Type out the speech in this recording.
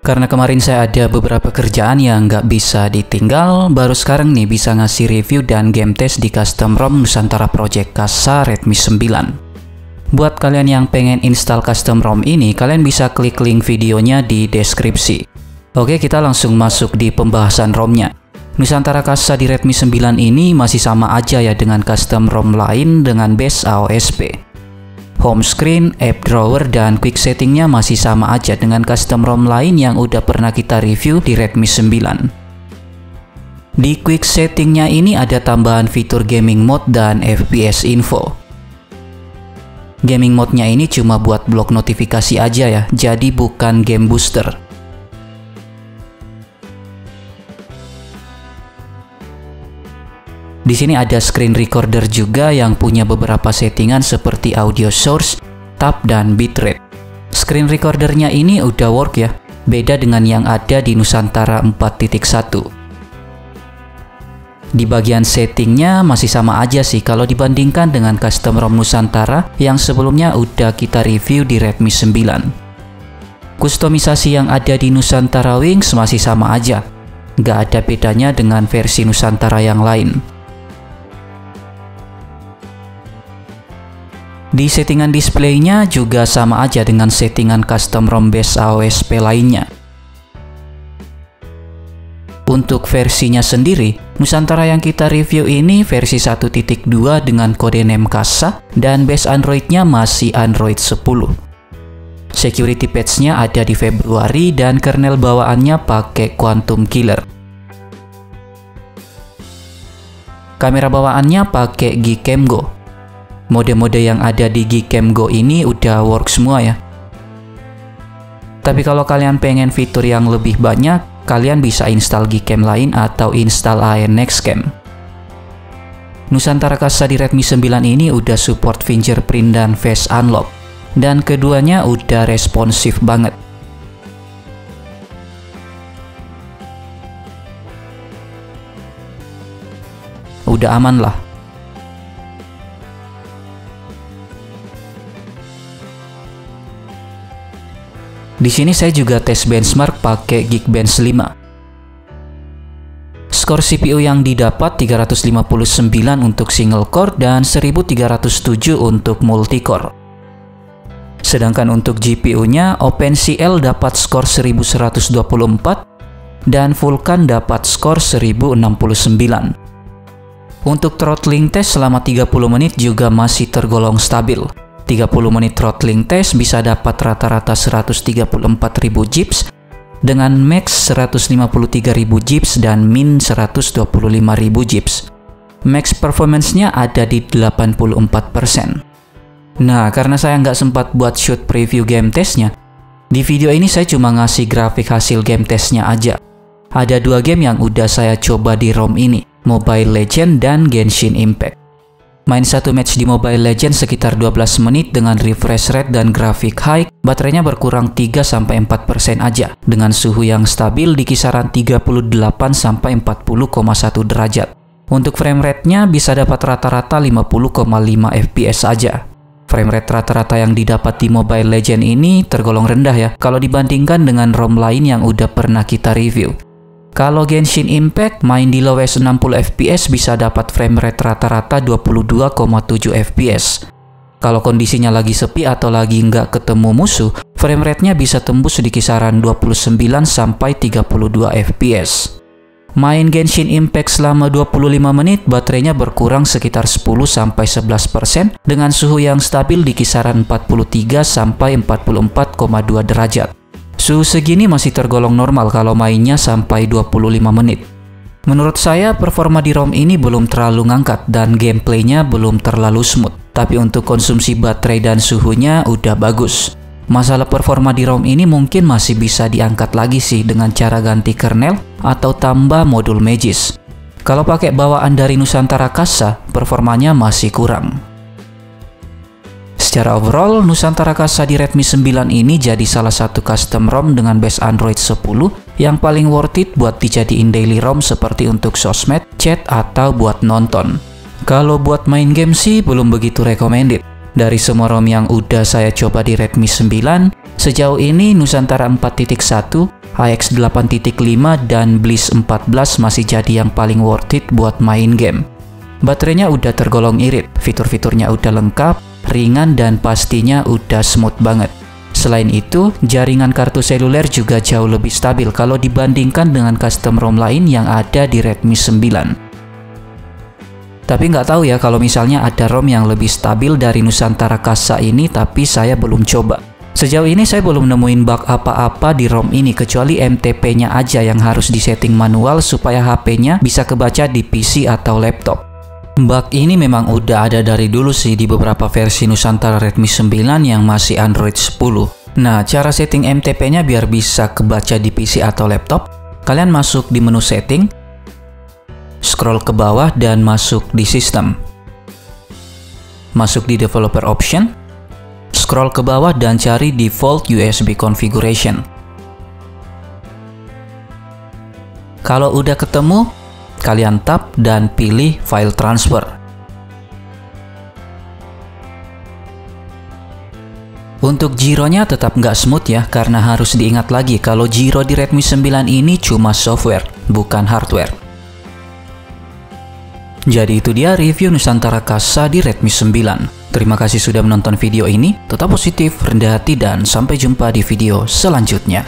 Karena kemarin saya ada beberapa kerjaan yang nggak bisa ditinggal, baru sekarang nih bisa ngasih review dan game test di custom ROM Nusantara Project Casa Redmi 9. Buat kalian yang pengen install custom ROM ini, kalian bisa klik link videonya di deskripsi. Oke, kita langsung masuk di pembahasan ROM-nya. Nusantara Casa di Redmi 9 ini masih sama aja ya dengan custom ROM lain dengan base AOSP. Home screen, app drawer, dan quick settingnya masih sama aja dengan custom ROM lain yang udah pernah kita review di Redmi 9. Di quick settingnya ini ada tambahan fitur gaming mode dan FPS info. Gaming mode-nya ini cuma buat blok notifikasi aja ya, jadi bukan game booster. Di sini ada screen recorder juga yang punya beberapa settingan seperti audio source, tab, dan bitrate. Screen recordernya ini udah work ya, beda dengan yang ada di Nusantara 4.1. Di bagian settingnya masih sama aja sih kalau dibandingkan dengan custom ROM Nusantara yang sebelumnya udah kita review di Redmi 9. Kustomisasi yang ada di Nusantara Wings masih sama aja, nggak ada bedanya dengan versi Nusantara yang lain. Di settingan displaynya juga sama aja dengan settingan custom ROM base AOSP lainnya. Untuk versinya sendiri, Nusantara yang kita review ini versi 1.2 dengan kode name Casa dan base Android-nya masih Android 10. Security patch-nya ada di Februari dan kernel bawaannya pakai Quantum Killer. Kamera bawaannya pakai Gcam Go. Mode-mode yang ada di Gcam Go ini udah work semua ya. Tapi kalau kalian pengen fitur yang lebih banyak, kalian bisa install Gcam lain atau install ANX Cam. Nusantara Casa di Redmi 9 ini udah support fingerprint dan face unlock, dan keduanya udah responsif banget. Udah aman lah. Di sini saya juga tes benchmark pakai Geekbench 5. Skor CPU yang didapat 359 untuk single core dan 1307 untuk multi core. Sedangkan untuk GPU-nya OpenCL dapat skor 1124 dan Vulkan dapat skor 1069. Untuk throttling test selama 30 menit juga masih tergolong stabil. 30 menit throttling test bisa dapat rata-rata 134.000 jips dengan max 153.000 jips dan min 125.000 jips. Max performance-nya ada di 84%. Nah, karena saya nggak sempat buat shoot preview game testnya, di video ini saya cuma ngasih grafik hasil game testnya aja. Ada dua game yang udah saya coba di ROM ini, Mobile Legends dan Genshin Impact. Main satu match di Mobile Legends sekitar 12 menit dengan refresh rate dan grafik high, baterainya berkurang 3-4% aja dengan suhu yang stabil di kisaran 38-40,1 derajat. Untuk frame rate-nya bisa dapat rata-rata 50,5 fps aja. Frame rate rata-rata yang didapat di Mobile Legends ini tergolong rendah ya kalau dibandingkan dengan ROM lain yang udah pernah kita review. Kalau Genshin Impact main di lowest 60 fps bisa dapat frame rate rata-rata 22,7 fps. Kalau kondisinya lagi sepi atau lagi nggak ketemu musuh, frame rate-nya bisa tembus di kisaran 29-32 fps. Main Genshin Impact selama 25 menit, baterainya berkurang sekitar 10-11% dengan suhu yang stabil di kisaran 43-44,2 derajat. Suhu segini masih tergolong normal kalau mainnya sampai 25 menit. Menurut saya performa di ROM ini belum terlalu ngangkat dan gameplaynya belum terlalu smooth. Tapi untuk konsumsi baterai dan suhunya udah bagus. Masalah performa di ROM ini mungkin masih bisa diangkat lagi sih dengan cara ganti kernel atau tambah modul Magis. Kalau pakai bawaan dari Nusantara Casa, performanya masih kurang. Secara overall, Nusantara Casa di Redmi 9 ini jadi salah satu custom ROM dengan base Android 10 yang paling worth it buat dijadiin daily ROM seperti untuk sosmed, chat, atau buat nonton. Kalau buat main game sih belum begitu recommended. Dari semua ROM yang udah saya coba di Redmi 9, Sejauh ini Nusantara 4.1, AX 8.5, dan Bliss 14 masih jadi yang paling worth it buat main game. Baterainya udah tergolong irit, fitur-fiturnya udah lengkap, ringan, dan pastinya udah smooth banget. Selain itu, jaringan kartu seluler juga jauh lebih stabil kalau dibandingkan dengan custom ROM lain yang ada di Redmi 9. Tapi nggak tahu ya kalau misalnya ada ROM yang lebih stabil dari Nusantara Kasa ini, tapi saya belum coba. Sejauh ini saya belum nemuin bug apa-apa di ROM ini kecuali MTP-nya aja yang harus disetting manual supaya HP-nya bisa kebaca di PC atau laptop. Bug ini memang udah ada dari dulu sih di beberapa versi Nusantara Redmi 9 yang masih Android 10. Nah, cara setting MTP-nya biar bisa kebaca di PC atau laptop, kalian masuk di menu setting, scroll ke bawah dan masuk di sistem. Masuk di developer option, scroll ke bawah dan cari default USB configuration. Kalau udah ketemu, kalian tap dan pilih file transfer. Untuk gironya tetap nggak smooth ya, karena harus diingat lagi kalau giro di Redmi 9 ini cuma software, bukan hardware. Jadi itu dia review Nusantara Kasa di Redmi 9. Terima kasih sudah menonton video ini, tetap positif, rendah hati, dan sampai jumpa di video selanjutnya.